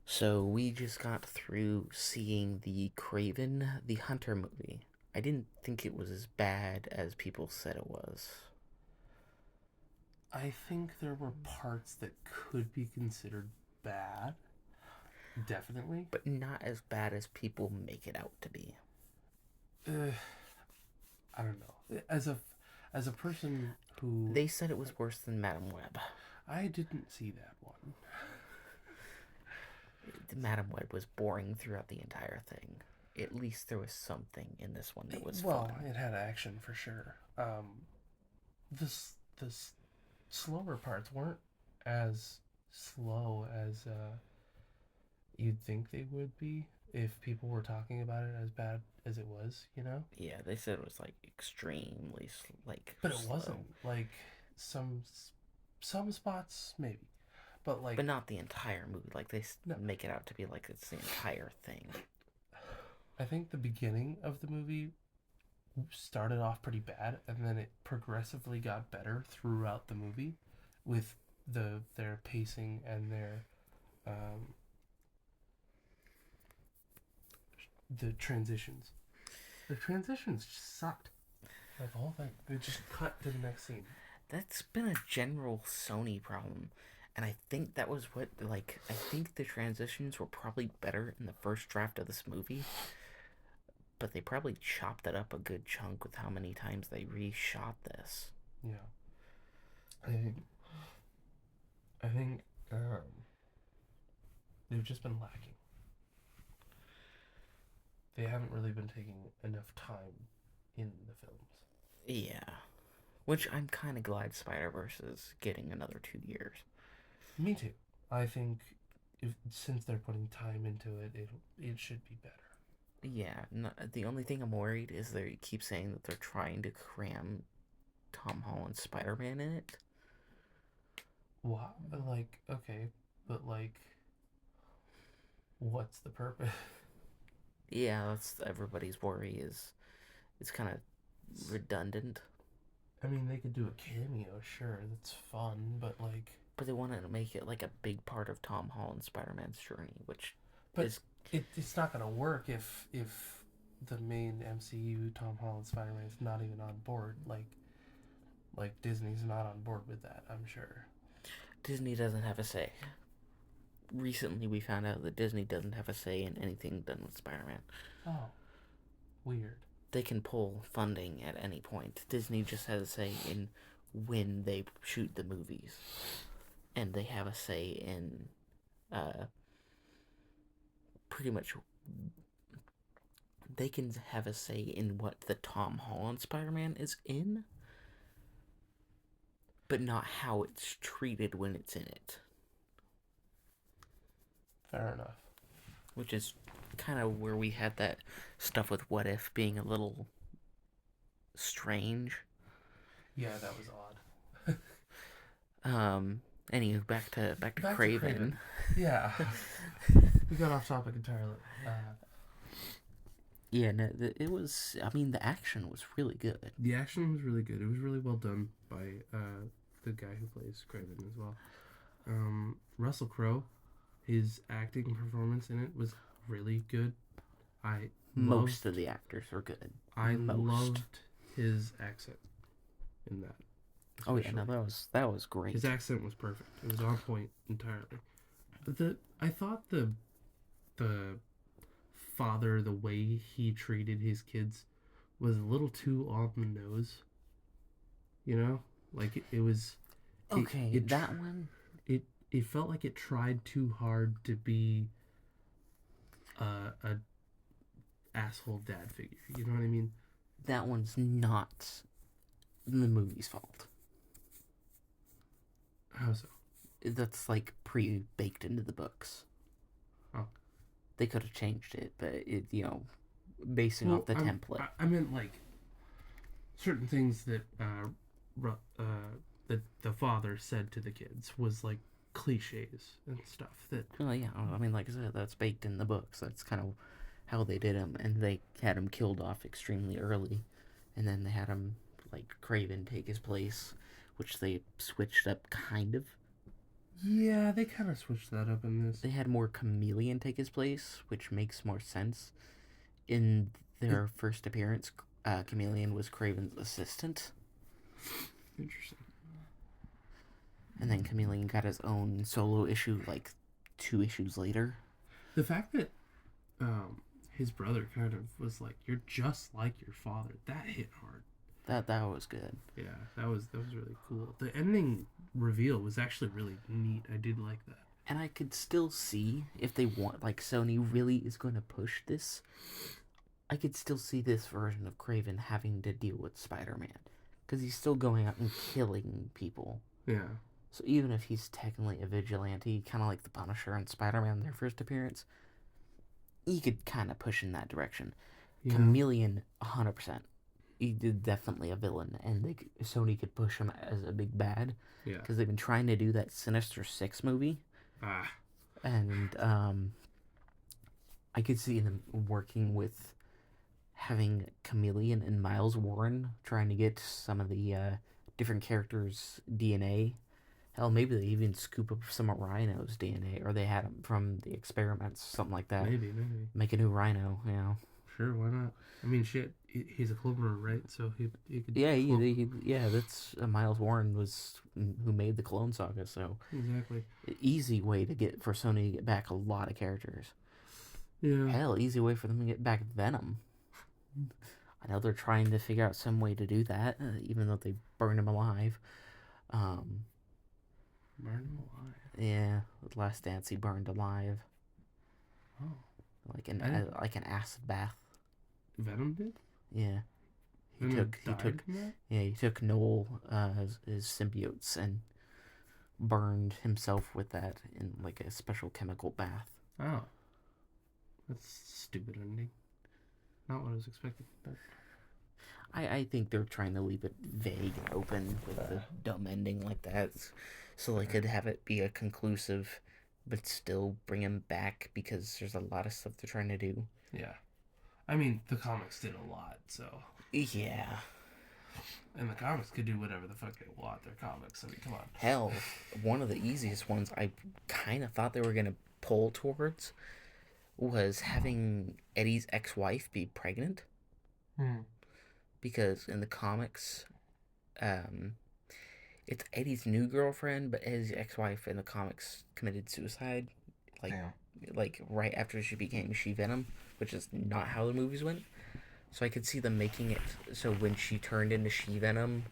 So we just got through seeing the Kraven the Hunter movie. I didn't think it was as bad as people said it was, I think there were parts that could be considered bad, definitely. but not as bad as people make it out to be. Uh, I don't know. As a person who They said it was worse than Madam Web. I didn't see that one. Madam Web was boring throughout the entire thing. At least there was something in this one that was Well, fun. it had action for sure. This slower parts weren't as slow as you'd think they would be if people were talking about it as bad as it was, you know? Yeah, they said it was like extremely But it slow, wasn't. Like some some spots maybe. But like but not the entire movie. Like they no. make it out to be like it's the entire thing. I think the beginning of the movie started off pretty bad and then it progressively got better throughout the movie with their pacing and their um the transitions. The transitions just sucked. Like the whole thing. They just cut to the next scene. That's been a general Sony problem. And I think that was what, like, I think the transitions were probably better in the first draft of this movie, but they probably chopped it up a good chunk with how many times they reshot this. Yeah. I think I think they've just been lacking. They haven't really been taking enough time in the films. Yeah. Which I'm kind of glad Spider Verse is getting another 2 years. Me too. I think if since they're putting time into it, it should be better. Yeah, no, the only thing I'm worried is they keep saying that they're trying to cram Tom Holland's Spider Man in it. Wow, like okay, but like, what's the purpose? Yeah, that's everybody's worry is it's kind of redundant. I mean, they could do a cameo, sure, that's fun, but like, But they wanted to make it like a big part of Tom Holland's Spider-Man's journey, which but is it's not gonna work if the main MCU Tom Holland Spider Man is not even on board. Like Disney's not on board with that. I'm sure. Disney doesn't have a say. Recently, we found out that Disney doesn't have a say in anything done with Spider-Man. Oh, weird. They can pull funding at any point. Disney just has a say in when they shoot the movies, and they have a say in uh, pretty much. They can have a say in what the Tom Holland Spider-Man is in, but not how it's treated when it's in it, Fair enough. which is kind of where we had that stuff with What If being a little strange. Yeah, that was odd. Um. Anywho, back to Back to Craven. Craven. Yeah, we got off topic entirely. Yeah, no, it was. I mean, the action was really good. The action was really good. It was really well done by the guy who plays Craven as well. Russell Crowe, his acting performance in it was really good. I Most of loved the actors were good. I Most. loved his accent in that. Oh yeah, no, Especially that was great. his accent was perfect. It was on point entirely. But the I thought the father, the way he treated his kids, was a little too on the nose. You know, like it was it Okay, it that one. it it felt like it tried too hard to be a asshole dad figure. You know what I mean? That one's not the movie's fault. How so? That's like pre-baked into the books. Oh, They could have changed it, but basing off well, the template. I meant like certain things that the father said to the kids was like cliches and stuff that Well, yeah, I mean, like I said, that's baked in the books. That's kind of how they did him, and they had him killed off extremely early, and then they had him like Craven take his place, which they switched up kind of. Yeah, they kind of switched that up in this. They had more Chameleon take his place, which makes more sense. In It, their first appearance, Chameleon was Kraven's assistant, interesting. and then Chameleon got his own solo issue like 2 issues later. The fact that his brother kind of was like, "You're just like your father," that hit hard. That was good. Yeah, that was really cool. The ending reveal was actually really neat. I did like that. And I could still see if they want, like, Sony really is going to push this. I could still see this version of Kraven having to deal with Spider-Man, because he's still going out and killing people. Yeah. So even if he's technically a vigilante, kind of like the Punisher and Spider-Man, their first appearance, he could kind of push in that direction. Yeah. Chameleon, 100%. He did definitely a villain, and Sony could push him as a big bad, Yeah. because they've been trying to do that Sinister Six movie, Ah. and I could see them working with having Chameleon and Miles Warren trying to get some of the different characters' DNA. Hell, maybe they even scoop up some of Rhino's DNA, or they had him from the experiments, something like that. Maybe. Make a new Rhino, you know. Sure, why not? I mean, shit. He's a cloner, right? So he could. Yeah, that's Miles Warren was who made the Clone Saga, so Exactly. easy way to get for Sony to get back a lot of characters. Yeah. Hell, easy way for them to get back Venom. I know they're trying to figure out some way to do that, even though they burned him alive. Burn him alive. Yeah, Last Dance he burned alive, Oh. like an acid bath. Venom did. Yeah, Venom died from that? he took Noel, his symbiotes, and burned himself with that in like a special chemical bath. Oh. That's stupid ending. Not what I was expecting. But I think they're trying to leave it vague and open with a dumb ending like that, so they could have it be a conclusive, but still bring him back, because there's a lot of stuff they're trying to do. yeah. I mean, the comics did a lot, so. Yeah. And the comics could do whatever the fuck they want. They're comics. I mean, come on. Hell, one of the easiest ones I kind of thought they were going to pull towards was having Eddie's ex-wife be pregnant. Because in the comics, it's Eddie's new girlfriend, but Eddie's ex-wife in the comics committed suicide, like like right after she became She-Venom, which is not how the movies went. So I could see them making it so when she turned into She-Venom,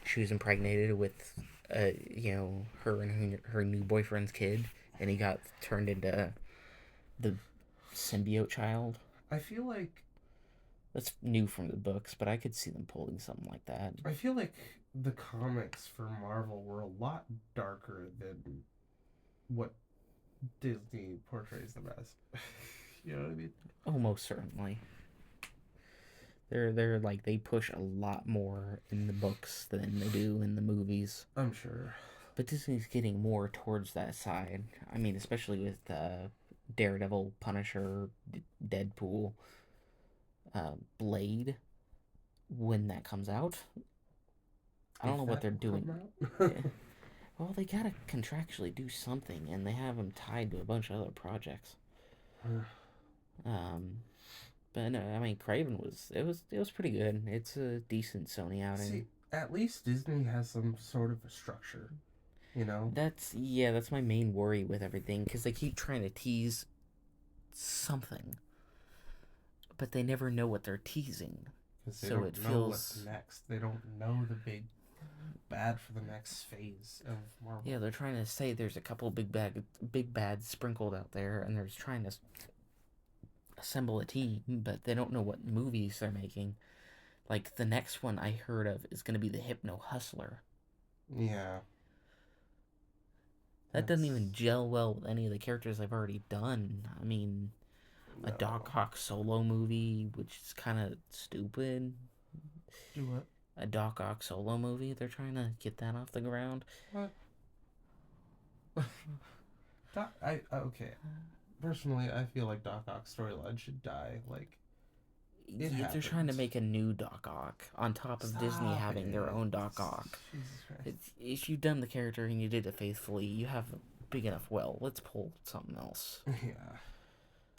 she was impregnated with, her and her new boyfriend's kid, and he got turned into the symbiote child. I feel like That's new from the books, but I could see them pulling something like that. I feel like the comics for Marvel were a lot darker than what Disney portrays them as. You know what I mean? Oh, most certainly. They're like, they push a lot more in the books than they do in the movies. I'm sure. But Disney's getting more towards that side. I mean, especially with Daredevil, Punisher, Deadpool, Blade. When that comes out, I don't know what they're doing. Yeah. Well, they gotta contractually do something, and they have them tied to a bunch of other projects. But no, I mean, Kraven was pretty good. It's a decent Sony outing. See, at least Disney has some sort of a structure, you know? That's my main worry with everything, because they keep trying to tease something, but they never know what they're teasing. Because they So don't it know feels- what's next. They don't know the big bad for the next phase of Marvel. Yeah, they're trying to say there's a couple big bads sprinkled out there, and they're trying to assemble a team, but they don't know what movies they're making. Like, the next one I heard of is going to be the Hypno Hustler. Yeah. That doesn't even gel well with any of the characters I've already done. I mean, a No. Doc Ock solo movie, which is kind of stupid. Do what? A Doc Ock solo movie. They're trying to get that off the ground. What? Okay. Personally, I feel like Doc Ock's storyline should die. Like, Yeah, they're trying to happens. make a new Doc Ock on top of Disney having their own Doc Ock. Jesus Christ. If you've done the character and you did it faithfully, you have big enough well. Let's pull something else. Yeah.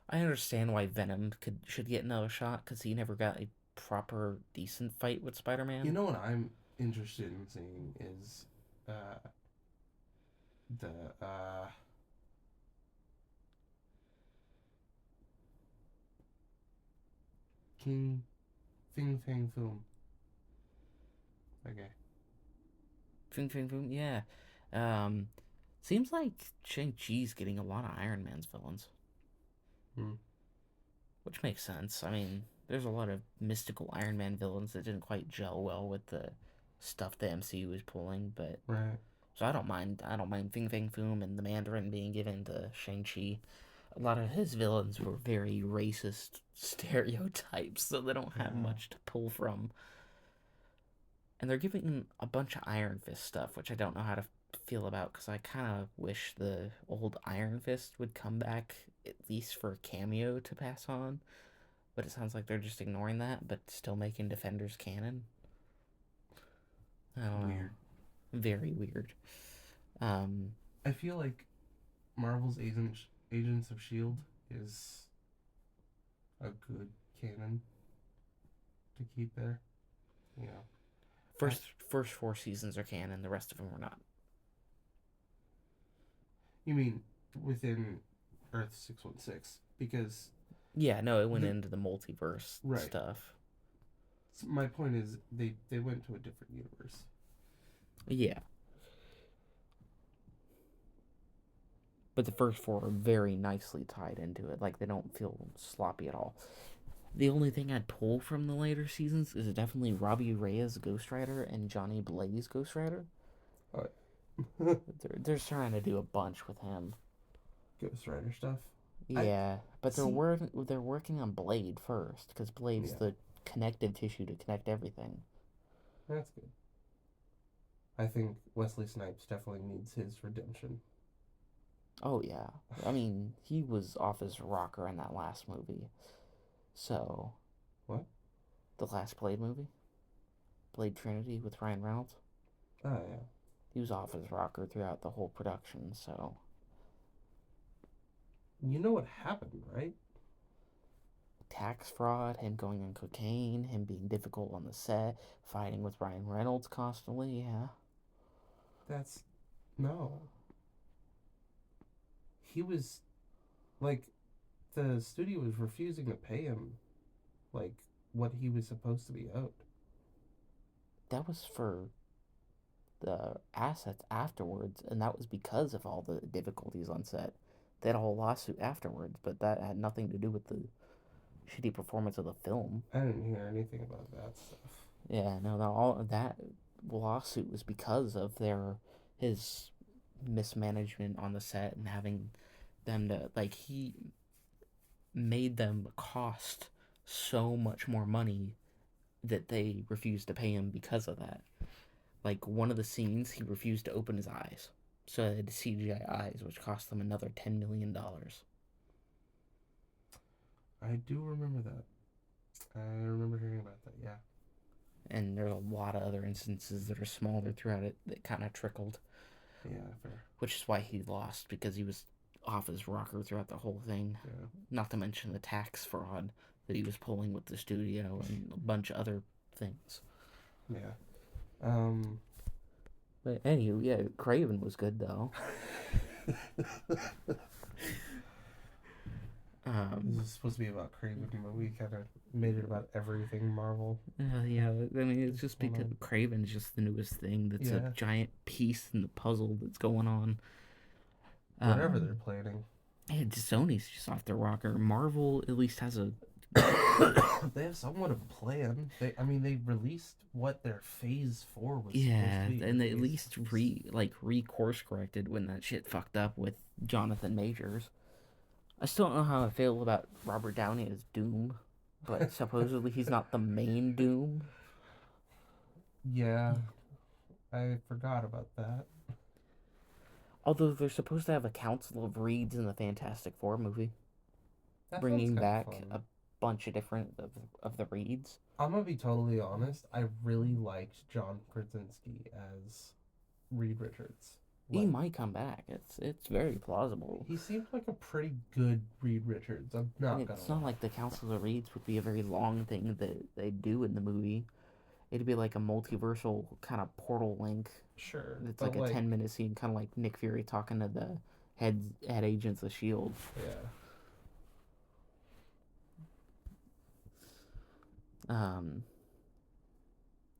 I understand why Venom should get another shot because he never got a proper decent fight with You Spider-Man. know what I'm interested in seeing is uh, the King Fing Fang Foom. Okay. Fing Fing Foom, yeah. Um, Seems like Shang-Chi's getting a lot of Iron Man's villains, Hmm. which makes sense. I mean, there's a lot of mystical Iron Man villains that didn't quite gel well with the stuff the MCU was pulling, but Right. so I don't mind. I don't mind Fing Fang Foom and the Mandarin being given to Shang-Chi. A lot of his villains were very racist stereotypes, so they don't have Yeah. much to pull from. And they're giving him a bunch of Iron Fist stuff, which I don't know how to feel about because I kind of wish the old Iron Fist would come back at least for a cameo to pass on. But it sounds like they're just ignoring that, but still making Defenders canon. I don't know. Weird. Very weird. Um, I feel like Marvel's Agents of Shield is a good canon to keep there. You know. I, first four seasons are canon, the rest of them are not. you mean within Earth 616 because Yeah, no, it went the into the multiverse right. stuff. My point is they went to a different universe. Yeah. But the first four are very nicely tied into it. Like, they don't feel sloppy at all. The only thing I'd pull from the later seasons is definitely Robbie Reyes Ghost Rider and Johnny Blaze Ghost Rider. Oh, They're trying to do a bunch with him. Ghost Rider stuff. Yeah, but See. They're working on Blade first because Blade's Yeah, the connective tissue to connect everything. that's good. I think Wesley Snipes definitely needs his redemption. Oh yeah, I mean he was off his rocker in that last movie. So What? the last Blade movie, Blade Trinity with Ryan Reynolds, Oh yeah. he was off his rocker throughout the whole production. So You know what happened, right? tax fraud, him going on cocaine, him being difficult on the set, fighting with Ryan Reynolds constantly. Yeah, That's no. He was like the studio was refusing to pay him like what he was supposed to be owed. that was for the assets afterwards, and that was because of all the difficulties on set. They had a whole lawsuit afterwards, but that had nothing to do with the shitty performance of the film. I didn't hear anything about that stuff. Yeah, no, all of that lawsuit was because of his mismanagement on the set and having them to like he made them cost so much more money that they refused to pay him because of that. Like one of the scenes, he refused to open his eyes, so they had CGI eyes, which cost them another $10 million. I do remember that. I remember hearing about that. Yeah. And there's a lot of other instances that are smaller throughout it that kind of trickled, Yeah. Fair. which is why he lost because he was off his rocker throughout the whole thing. Yeah. Not to mention the tax fraud that he was pulling with the studio and a bunch of other things. Yeah. Um. But anyway, yeah, Kraven was good though. This is supposed to be about Kraven, but we kind of made it about everything Marvel. Yeah, I mean, it's just because Kraven's just the newest thing that's a giant piece in the puzzle that's going on. Whatever they're planning. Yeah, Sony's just off their rocker. Marvel at least has a. They have somewhat of a plan. They released what their Phase 4 was. Yeah, supposed to be. and they at least re-course corrected when that shit fucked up with Jonathan Majors. I still don't know how I feel about Robert Downey as Doom, but supposedly he's not the main Doom. Yeah, I forgot about that. Although they're supposed to have a Council of Reeds in the Fantastic Four movie, That bringing back fun. a bunch of different of the Reeds. I'm gonna be totally honest. I really liked John Krasinski as Reed Richards. He Like, might come back. It's very plausible. he seemed like a pretty good Reed Richards. I'm And not gonna it's not lie. like the Council of Reeds would be a very long thing that they do in the movie. It'd be like a multiversal kind of portal link. Sure, It's but like a like, 10-minute scene, kind of like Nick Fury talking to the head agents of Shield. yeah, Um,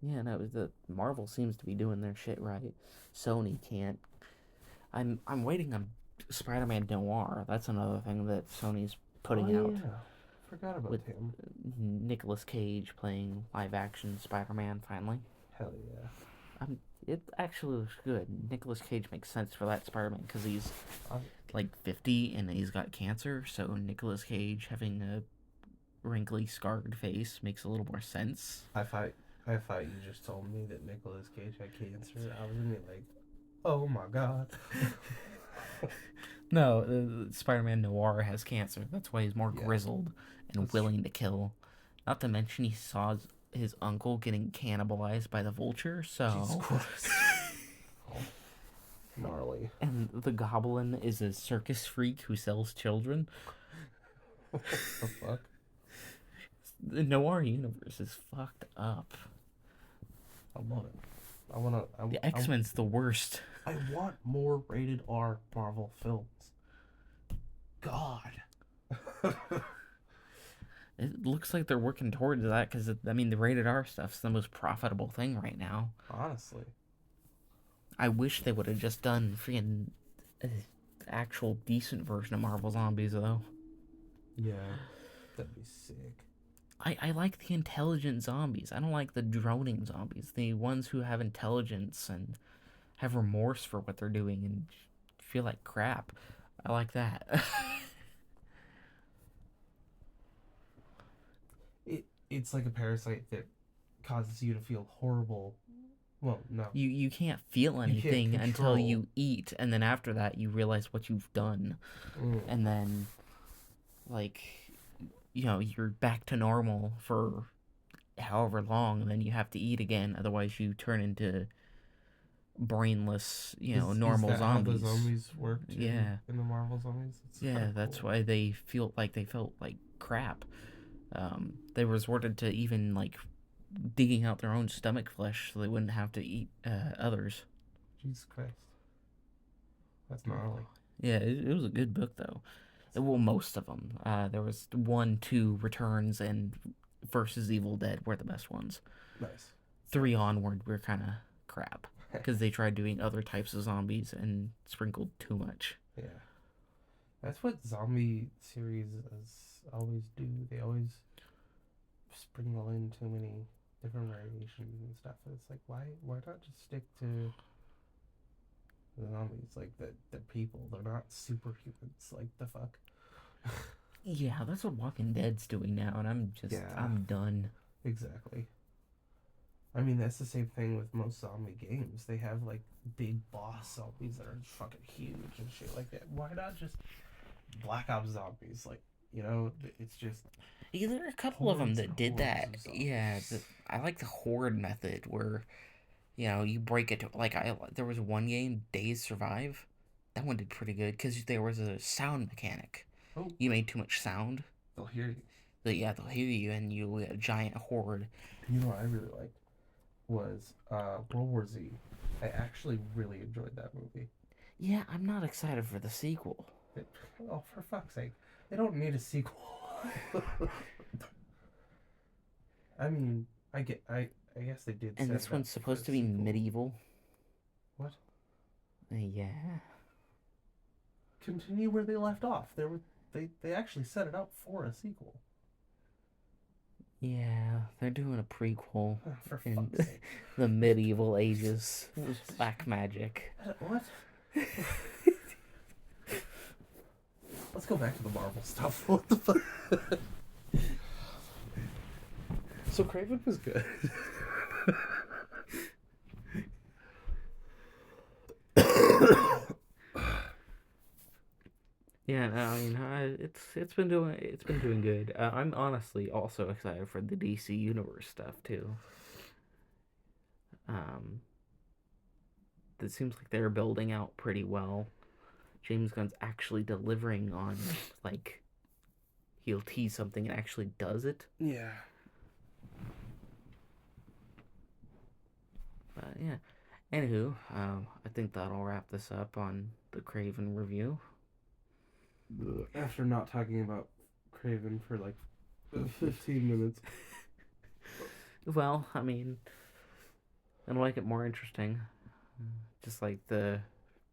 yeah, no, the Marvel seems to be doing their shit right. Sony can't. I'm waiting on Spider-Man Noir. That's another thing that Sony's oh putting out yeah, forgot about with him. Nicolas Cage playing live action Spider-Man finally. Hell yeah. It actually looks good. Nicolas Cage makes sense for that Spider-Man because he's I, like 50 and he's got cancer. So Nicolas Cage having a wrinkly, scarred face makes a little more sense. I thought you just told me that Nicolas Cage had cancer. I was gonna be like, oh my god. No, Spider-Man Noir has cancer. That's why he's more Yeah, grizzled and that's true. willing to kill. Not to mention he saw his uncle getting cannibalized by the vulture. Jesus So, Christ. Gnarly. and the Goblin is a circus freak who sells children. What the fuck? The Noir universe is fucked up. I love it. I wanna. The X-Men's the worst. I want more rated R Marvel films. God. It looks like they're working towards that because I mean the rated R stuff's the most profitable thing right now. Honestly. I wish they would have just done freaking actual decent version of Marvel Zombies though. Yeah. That'd be sick. I like the intelligent zombies. I don't like the droning zombies. The ones who have intelligence and have remorse for what they're doing and feel like crap. I like that. It's like a parasite that causes you to feel horrible. Well, no. You can't feel You can't anything until control. you eat, and then after that you realize what you've done, Mm. and then like you're back to normal for however long, and then you have to eat again. Otherwise, you turn into brainless, Is normal that how the zombies. zombies work too Yeah, in the Marvel zombies? It's kind yeah. of That's cool. why they felt like crap. They resorted to even like digging out their own stomach flesh so they wouldn't have to eat others. Jesus Christ. That's gnarly. Yeah, it was a good book though. That's Well, cool. most of them. There was 1, 2 returns and versus Evil Dead were the best ones. Nice. 3 onward were kind of crap because they tried doing other types of zombies and sprinkled too much. Yeah. That's what zombie series always do. They always sprinkle in too many different variations and stuff. It's like why not just stick to the zombies? Like they're people. They're not superhumans. Like the fuck. Yeah, that's what Walking Dead's doing now, and Yeah, I'm done. exactly. I mean that's the same thing with most zombie games. They have like big boss zombies that are fucking huge and shit like that. Why not just Black Ops zombies? Like it's just Yeah, there are a couple of them hordes that and did hordes that. of Yeah, zombies. I like the horde method where you break it to, like there was one game, Days Survive. That one did pretty good because there was a sound mechanic. Oh, You made too much sound, they'll hear you. that yeah, they'll hear you and you get a giant horde. You know what I really liked was World War Z. I actually really enjoyed that movie. Yeah, I'm not excited for the sequel. It, oh, for fuck's sake. They don't need a sequel. I mean, I guess they did And set this it up one's for supposed a to be sequel. medieval. What? Yeah. Continue where they left off. They actually set it up for a sequel. Yeah, they're doing a prequel For in fuck's sake. the medieval ages. It was black magic. What? Let's go back to the Marvel stuff. What the fuck? So Kraven was good. Yeah, no, I mean, it's been doing good. I'm honestly also excited for the DC Universe stuff too. Um, it seems like they're building out pretty well. James Gunn's actually delivering on, like, he'll tease something and actually does it. Yeah. But yeah. Anywho, I think that'll wrap this up on the Kraven review. After not talking about Craven for like 15 minutes. Well, I mean, it'll make it more interesting. Just like the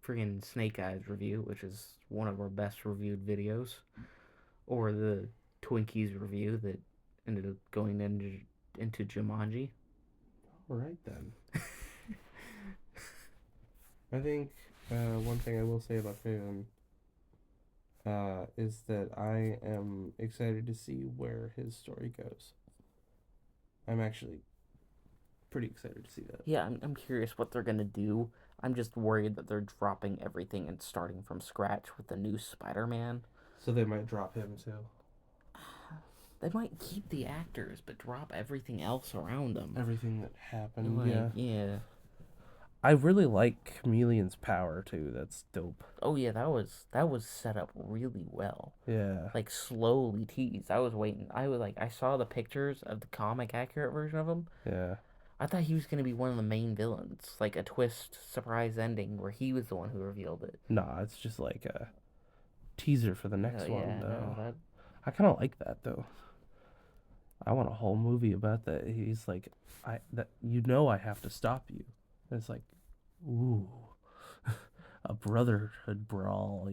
friggin' Snake Eyes review, which is one of our best reviewed videos, or the Twinkies review that ended up going into Jumanji. All right then. I think one thing I will say about Craven is that I am excited to see where his story goes. I'm actually pretty excited to see that. Yeah, I'm curious what they're gonna do. I'm just worried that they're dropping everything and starting from scratch with the new Spider-Man. So they might drop him too. They might keep the actors, but drop everything else around them. Everything that happened, Like, yeah. yeah. I really like Chameleon's power too. That's dope. Oh yeah, that was set up really well. Yeah. Like slowly teased. I was waiting. I saw the pictures of the comic accurate version of him. Yeah. I thought he was gonna be one of the main villains, like a twist surprise ending where he was the one who revealed it. Nah, it's just like a teaser for the next one, Yeah, no, though. that I kind of like that though. I want a whole movie about that. He's like, I have to stop you. And it's like, ooh, a brotherhood brawl.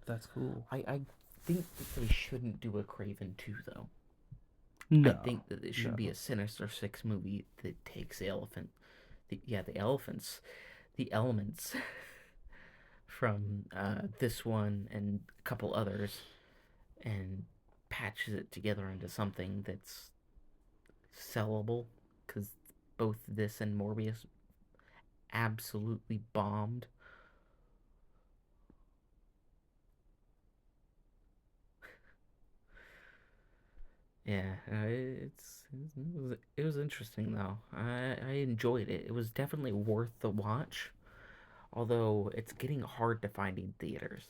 That's cool. I think that they shouldn't do a Craven 2 though. I No, think that it should be no. a Sinister Six movie that takes the elephants, the elements from this one and a couple others, and patches it together into something that's sellable. Because both this and Morbius absolutely bombed. Yeah, it was interesting though. I enjoyed it. It was definitely worth the watch. Although it's getting hard to find in theaters.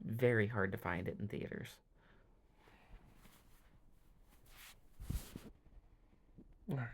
Very hard to find it in theaters. All right.